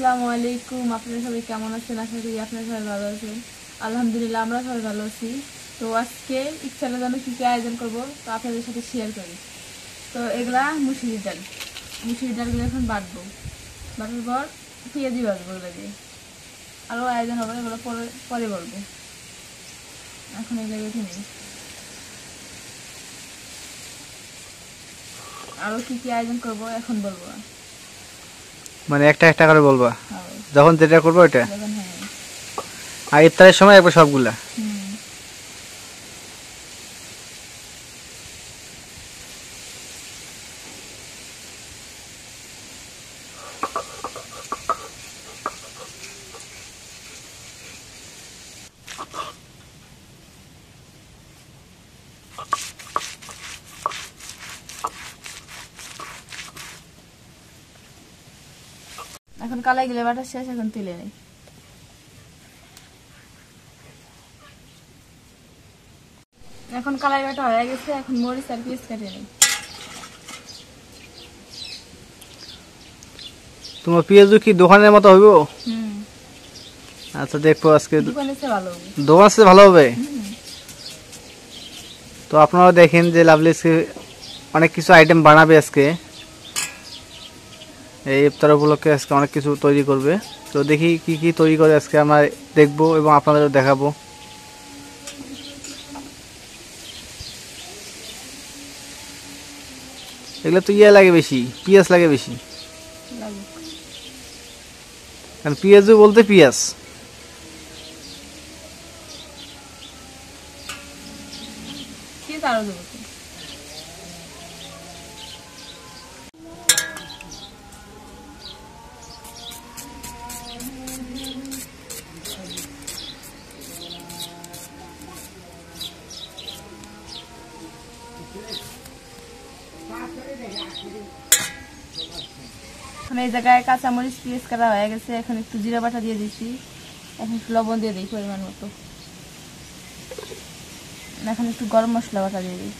আসসালামু আলাইকুম। আপনারা সবাই কেমন আছেন? আশা করি আপনারা সবাই ভালো আছেন। আলহামদুলিল্লাহ আমরা সবাই ভালো আছি। তো আজকে ইফতারের জন্য কী কী আয়োজন করব তো আপনাদের সাথে শেয়ার করি। তো এগুলা মুসুরির ডালগুলো এখন বাটার পর পেঁয়াজি বাজবো, এগুলো দিয়ে আরও আয়োজন হবে, এগুলো পরে বলবো। এখন এগুলো রেখে নিই। আরও কী কী আয়োজন করব এখন বলবো, মানে একটা একটা করে বলবা হ্যাঁ যখন যেটা করবো ওইটা। হ্যাঁ আর ইফতারের সময় একবার সবগুলা। এখন কালাই গেলে বাটা শেষ, এখন তুলে নেই। এখন কালাই বাটা হয়ে গেছে, এখন মরিচ আর পেঁয়াজ কাটিয়ে নেই। তোমার পেঁয়াজু কি দোকানের মতো হইব? আচ্ছা দেখবো আজকে দোকানে সে ভালো হবে। দোকান সে ভালো হবে। তো আপনারা দেখেন যে লাভলি অনেক কিছু আইটেম বানাবে আজকে, এই ইফতার উপলক্ষে আজকে অনেক কিছু তৈরি করবে। তো দেখি কি কি তৈরি করে আজকে আমরা দেখবো এবং আপনাদেরও দেখাবো। এগুলো তো লাগে বেশি, পেঁয়াজ লাগে বেশি, কারণ পেঁয়াজু বলতে পেঁয়াজ। এই জায়গায় কাঁচামরিচ পেঁয়াজ কাটা হয়ে গেছে, এখন একটু জিরা বাটা দিয়ে দিচ্ছি, এখন একটু লবণ দিয়ে দিই পরিমাণ মতো, এখন একটু গরম মশলা বাটা দিয়ে দিই,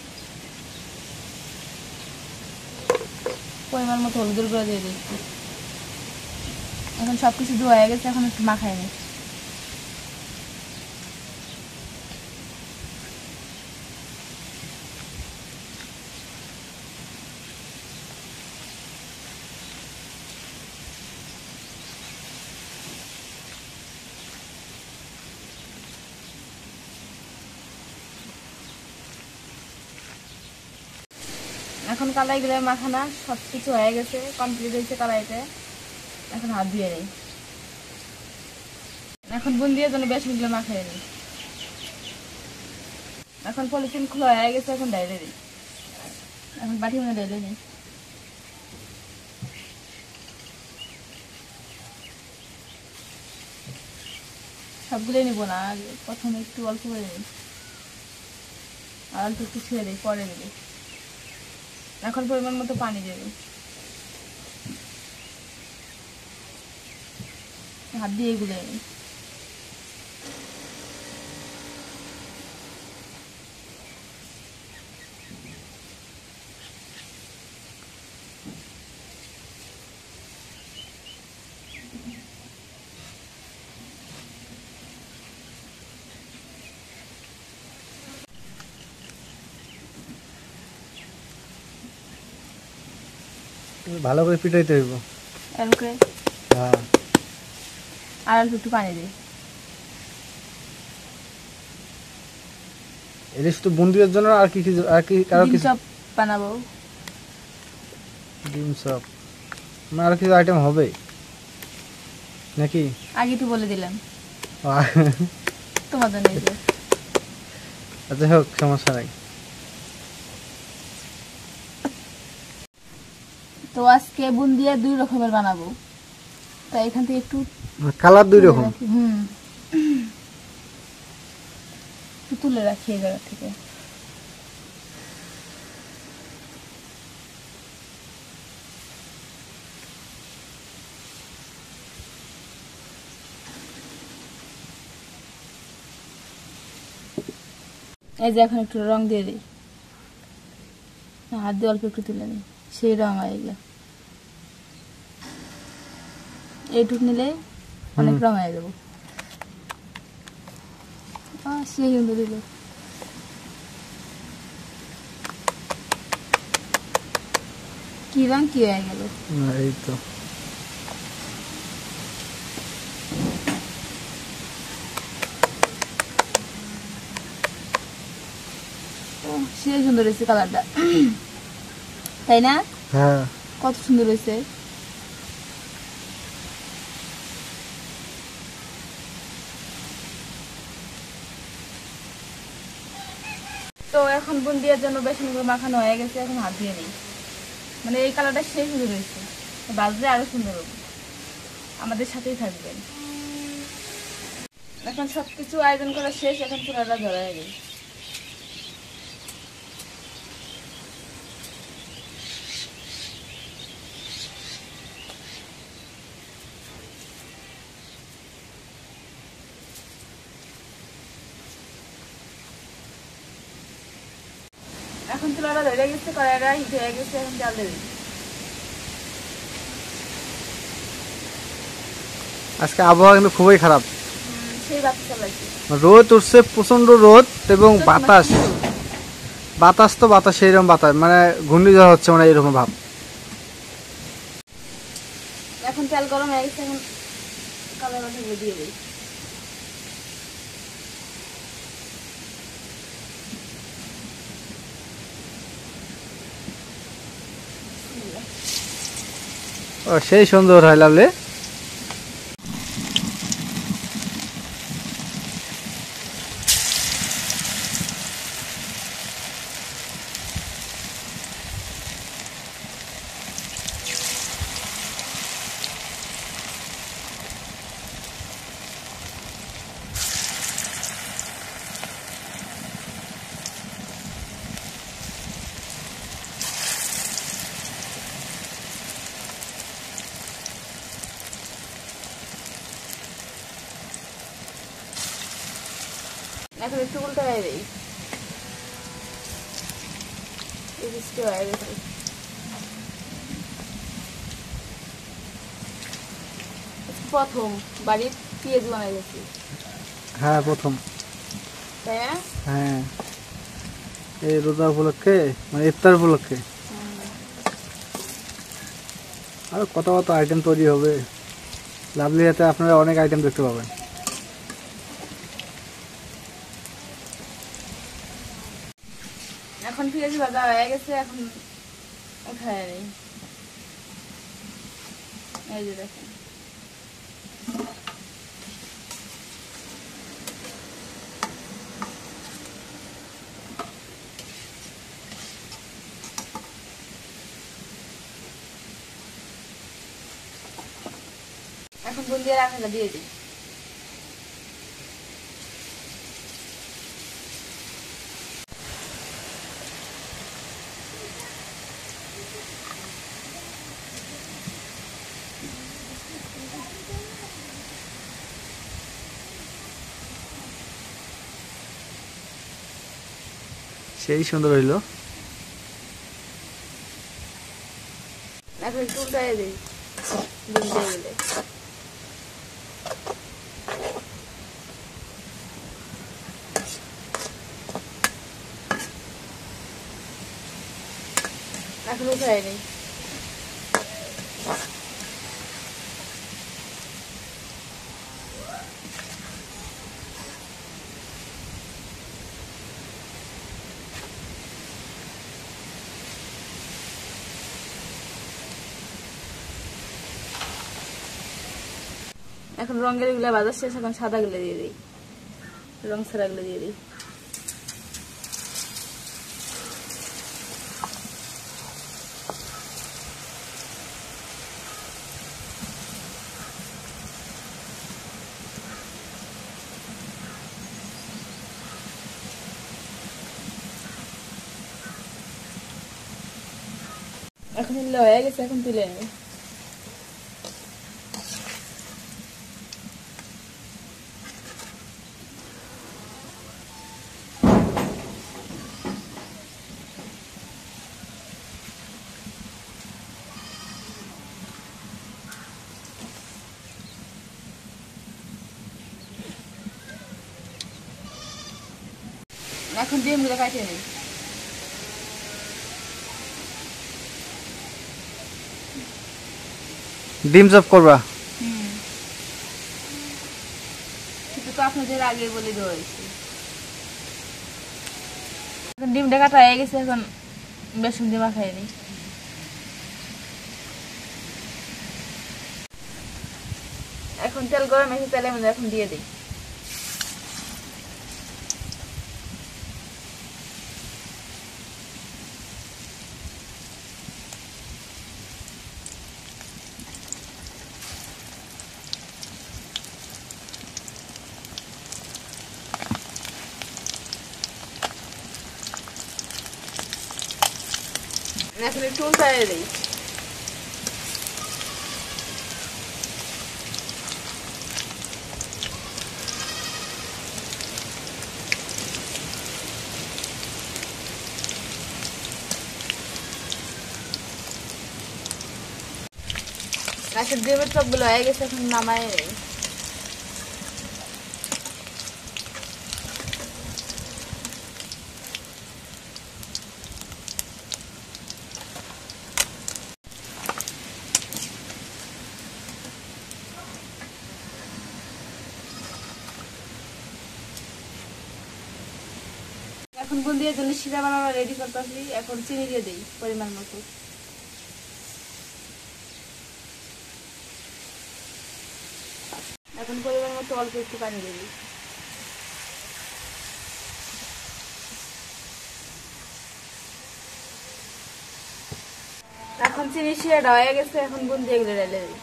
পরিমাণ মতো হলুদের গুঁড়ো দিয়ে দিচ্ছি। এখন সব কিছু ধোয়া হয়ে গেছে, এখন একটু মাখাই নিই। এখন কালাই গুলো মাখানা সব কিছু হয়ে গেছে, কমপ্লিট হয়েছে কালাইতে। এখন হাত দিয়ে নেই, এখন বুন দিয়ে যেন বেসনগুলো মাখাই নিই। এখন পলিথিন খোলা হয়ে গেছে, এখন ডাইলে দিই, এখন বাটি মনে ডাইলে নিই। সবগুলোই নিবো না, প্রথমে একটু অল্প করে নিই, আর অল্প একটু ছেড়ে দিই, পরে দিই। এখন পরিমাণ মতো পানি দিয়ে দিই, হাত দিয়ে এগুলো নিই। ভালো করে পিটাইতে হইব। হ্যাঁ, আর অল্প একটু পানি দিই। এটা শুধু বুন্দির জন্য, আর কি আর কি কারো কিছু চপ বানাবো, ডিম চপ, আর কিছু আইটেম হবে নাকি? আগে তো বলে দিলাম তোমাদের নেই। আচ্ছা হোক, সমস্যা নাই। তো আজকে বুন্দিয়া 2 রকমের বানাবো, তাই এখান থেকে একটু কালার 2 রকম। তুলে রাখি এই জায়গা থেকে। এই যে এখন একটু রং দিয়ে দিই, হাত দিয়ে অল্প একটু তুলে নিই, সেই রং হয় এগুলো। এইটুক নিলে অনেক রং হয়ে যাবো। সেই সুন্দর দিল। কি রং কি হয়ে গেল? এই তো সেই সুন্দর হয়েছে কালারটা, তাই না? হ্যাঁ কত সুন্দর হয়েছে। তো এখন বুন্দিয়ার জন্য বেসনগুলো মাখানো হয়ে গেছে, এখন হাত দিয়ে নেই, মানে এই কালারটা সেই সুন্দর হয়েছে। বাজলে আরো সুন্দর হবে। আমাদের সাথেই থাকবেন। এখন সবকিছু আয়োজন করা শেষ, এখন চুলাটা ধরা হয়ে গেছে। এখন চুলাটা ধরে গেছে, কড়াইটা হিট হয়ে গেছে, এখন চাল দেবে। আজকে আবহাওয়া কিন্তু খুবই খারাপ, সেই বাতি চালাইছে। রোদ উঠছে প্রচন্ড রোদ এবং বাতাস, বাতাস তো বাতাস সেইরকম বাতাস, মানে ঘূর্ণিঝড় হচ্ছে মানে এরকম ভাব। এখন তেল গরম হয়ে গেছে, এখন কালো বাটাগুলো দিয়ে দিই। ও সেই সুন্দর হয় লাভলে। এখন একটু উল্টো হয়ে দেই, হয়ে গেছে। প্রথম বাড়ির পেঁয়াজ বানাই গেছি। হ্যাঁ প্রথম, তাই না? হ্যাঁ এই রোজা উপলক্ষে মানে ইফতার উপলক্ষে আরো কত কত আইটেম তৈরি হবে। লাভলি হাতে আপনারা অনেক আইটেম দেখতে পাবেন। এখন পেঁয়াজ ভাজা হয়ে গেছে, এখন উঠায় নেই। এই যে দেখেন, এখন বুন্দিয়া রাখাটা দিয়ে দিই। সেই সুন্দর হইলো। এখন একটু উল্টায় দিই বুন্দিয়া গেলে। এখন উঠায় নেই। এখন রঙের গুলা বাজার শেষ, এখন সাদা গুলো দিয়ে দিই, রং ছাড়া গুলো দিয়ে দিই। এখন হয়ে গেছে, এখন তুলে নেই। এখন ডিমগুলো কাটিয়ে নেই। ডিম চপ করবা? সেটা তো আপনাদের আগে বলে দেওয়া হয়েছে। এখন ডিমটা কাটা হয়ে গেছে, এখন বেসন দিয়ে মাখাই নিই। এখন তেল গরম হয়েছে, তেলের মধ্যে এখন দিয়ে দিই। এখন একটু উল্টায় দিই। এখন ডিমের চপগুলো হয়ে গেছে, এখন নামায় নিই। এখন বুন্দিয়ার জন্য শিরা বানানো রেডি করতেছি। এখন চিনি দিয়ে দিই পরিমাণ মতো। এখন পরিমাণ মতো অল্প একটু পানি দিয়ে দিই। এখন চিনি শিরাটা হয়ে গেছে, এখন বুন্দিয়া এগুলো ঢেলে দিই।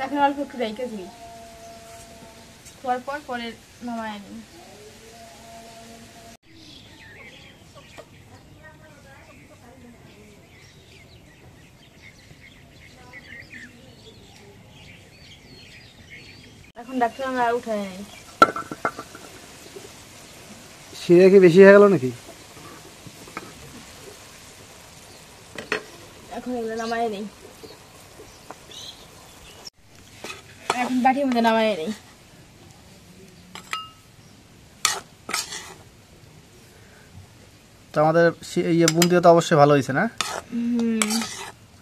এখন অল্প একটু রেখে দিই, পর পরে নামায় নিই। এখন ডাক্তার আমরা উঠায় নেই। শিরা কি বেশি হয়ে গেল নাকি? এখন এগুলো নামায় নেই। এখন বাটির মধ্যে নামায় নেই। তো আমাদের বুন্দিয়া তো অবশ্যই ভালো হয়েছে না?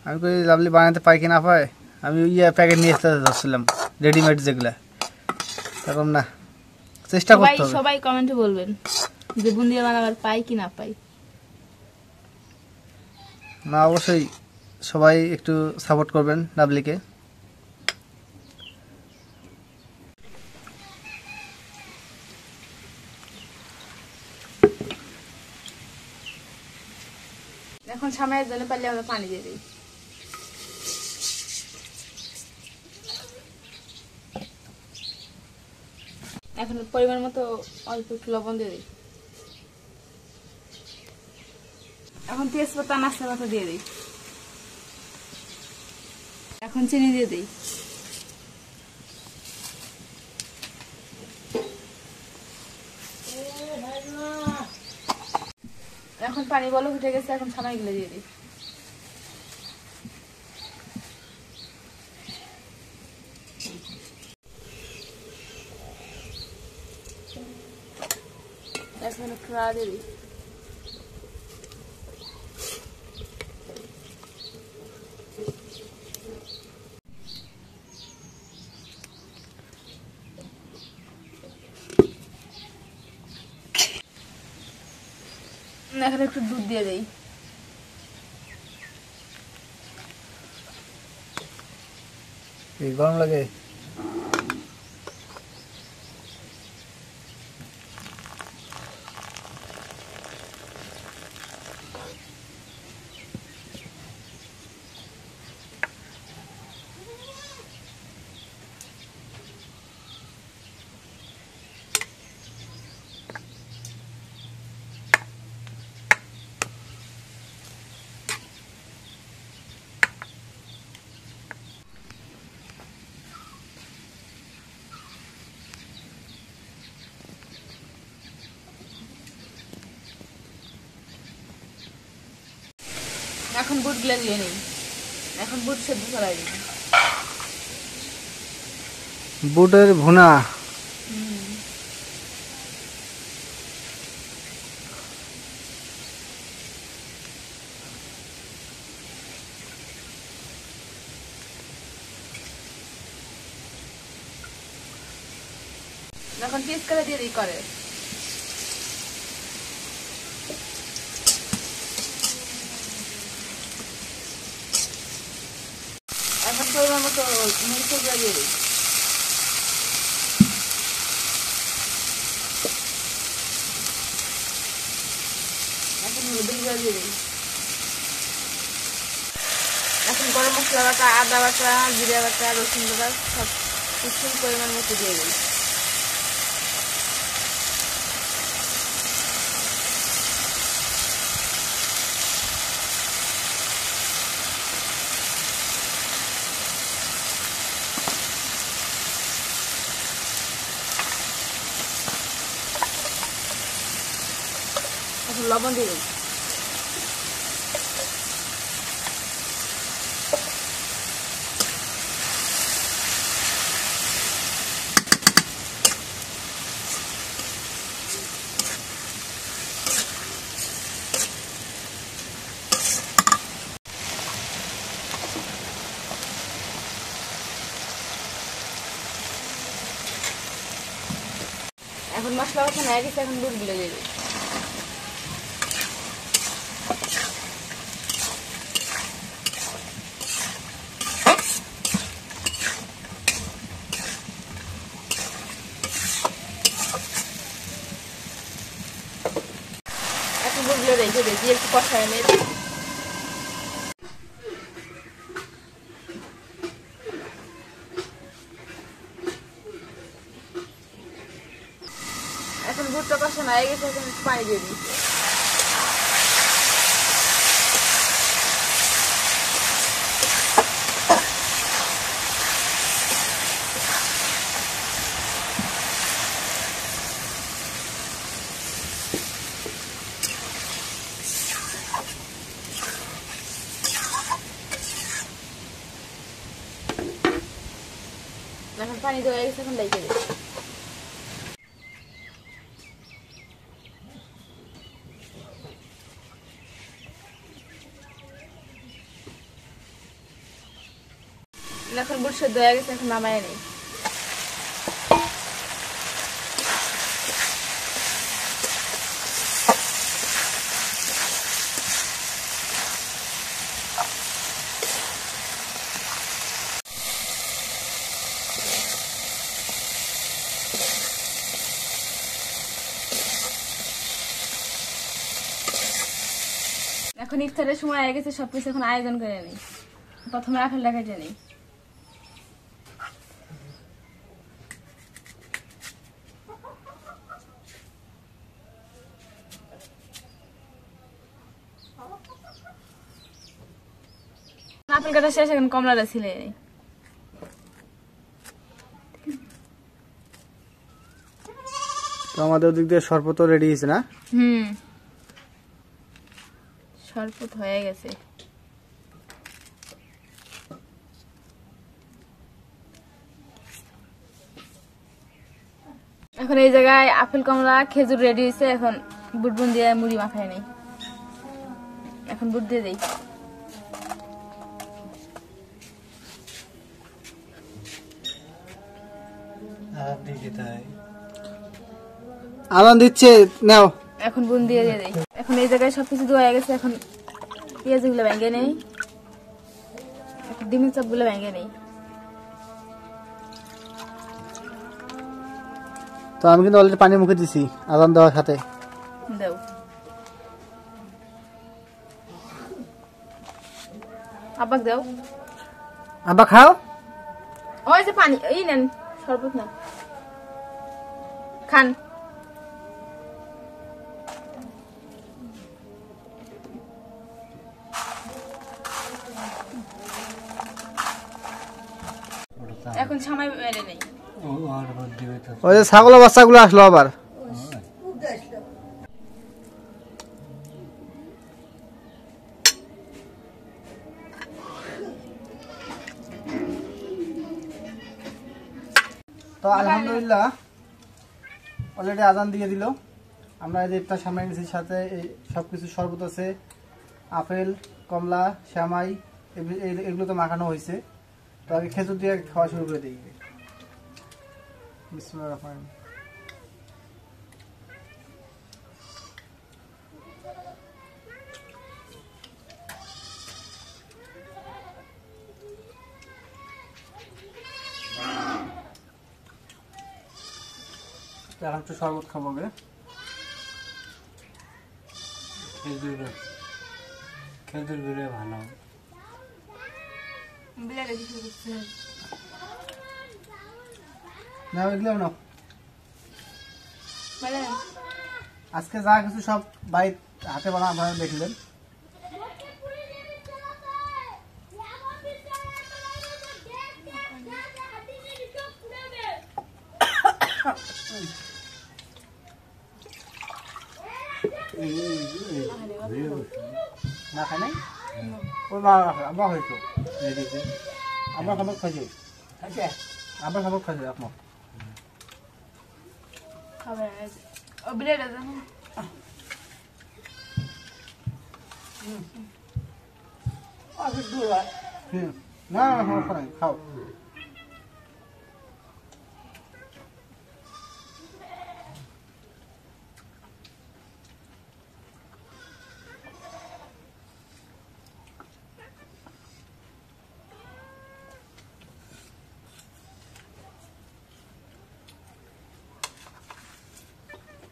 আমি কই লাভলি বানাতে পাই কি না পাই, আমি প্যাকেট নিয়ে আসতে যাচ্ছিলাম রেডিমেড যেগুলা। এখন না, চেষ্টা করতে হবে। সবাই কমেন্টে বলবেন যে বুন্দিয়া বানাবার পাই কি না পাই। না, অবশ্যই সবাই একটু সাপোর্ট করবেন লাভলিকে। এখন সামনের জন্য পারলে আমরা পানি দিয়ে দিই। এখন পরিমাণ মতো অল্প একটু লবণ দিয়ে দিই। এখন তেজপাতা নাস্তা পাতা দিয়ে দিই। এখন চিনি দিয়ে দিই। এখন পানি বলক উঠে গেছে, এখন ছানাগুলো দিয়ে দিই। এখন একটু নাড়া দিয়ে দিই। এখন একটু দুধ দিয়ে দিই। গরম লাগে। এখন বুটগুলো দিয়ে নেই, এখন বুট সেদ্ধ করাই দিই। বুটের ভুনা এখন পিস করে দিয়ে দিই করে। এখন পরিমাণ মতো মরিচ গুঁড়া দিয়ে দিই। এখন হলুদের গুঁড়া দিয়ে দিই। এখন গরম মশলা বাটা, আদা বাটা, জিরা বাটা, রসুন বাটা সব কিছু পরিমাণ মতো দিয়ে দিই। এখন লবণ দিয়ে দিই। এখন মশলা কষানো হয়ে গেছে, এখন বুটগুলো দিয়ে দিই। এখন বুটগুলো রেখে দিই, দিয়ে একটু কষায় নিই। এখন বুটটা কষানো হয়ে গেছে, এখন একটু পানি দিয়ে দিই। এখন পানি দেওয়া হয়ে গেছে, এখন রেখে দিই। এখন বুট সেদ্ধ হয়ে গেছে, এখন নামায় নেই। এখন ইফতারের সময় হয়ে গেছে, সবকিছু এখন আয়োজন করে নিই। প্রথমে আপেলটা কেটে নিই। আপেল কাটা শেষ, এখন কমলাটা ছিলে নিই। তো আমাদের ওদিক দিয়ে শরবত রেডি হয়েছে না? শরবত হয়ে গেছে। এখন এই জায়গায় আপেল, কমলা, খেজুর রেডি হয়েছে। এখন বুট বুন দিয়ে মুড়ি মাখায় নেই। এখন বুট দিয়ে দেই। আদান দিচ্ছে, নাও। এখন বুন দিয়ে দেই। এখন এই জায়গায় সবকিছু দেওয়া হয়ে গেছে। এখন পেঁয়াজ গুলো ভেঙে নেই, ডিমের চাপ গুলো ভেঙে নেই। তো আমি কিন্তু অলরেডি পানি মুখে দিছি আদান দেওয়ার সাথে। দাও। আব্বা দাও। আব্বা খাও। ওই যে পানি, এই নেন শরবত না খান। এখন সময় মেরে নেই। ওই যে ছাগলের বাচ্চাগুলো আসলো আবার। তো আলহামদুলিল্লাহ অলরেডি আজান দিয়ে দিল। আমরা এই যে ইফতার সামনে নিয়েছি, সাথে এই সবকিছু শরবত আছে, আপেল, কমলা, শ্যামাই, এগুলো তো মাখানো হয়েছে। তো আগে খেজুর দিয়ে খাওয়া শুরু করে দিই। বিসমিল্লাহির রহমানির রহিম। এখন একটু শরবত খাবো গে। খেজুর গুড়ে ভালো। না এগুলো না, আজকে যা কিছু সব বাড়ি হাতে বানা আপনারা দেখলেন। না খাই নাই ওই মা আমরা হয়েছো আমরা খাবার খাইছি, আমরা খাবার খাইছি আপনার না সমস্যা নাই, খাও।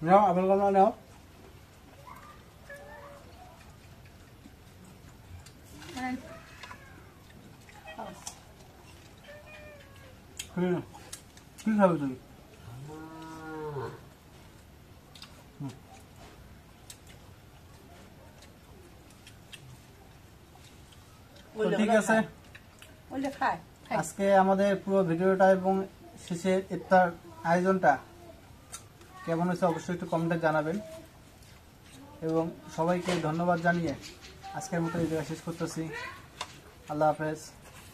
নাও আপেল কমলা নাও। কি খাবে তুমি? ঠিক আছে, আজকে আমাদের পুরো ভিডিওটা এবং শেষের ইফতার আয়োজনটা কেমন হয়েছে অবশ্যই একটু কমেন্টে জানাবেন, এবং সবাইকে ধন্যবাদ জানিয়ে আজকের মতো এই জায়গায় শেষ করতেছি। আল্লাহ হাফেজ।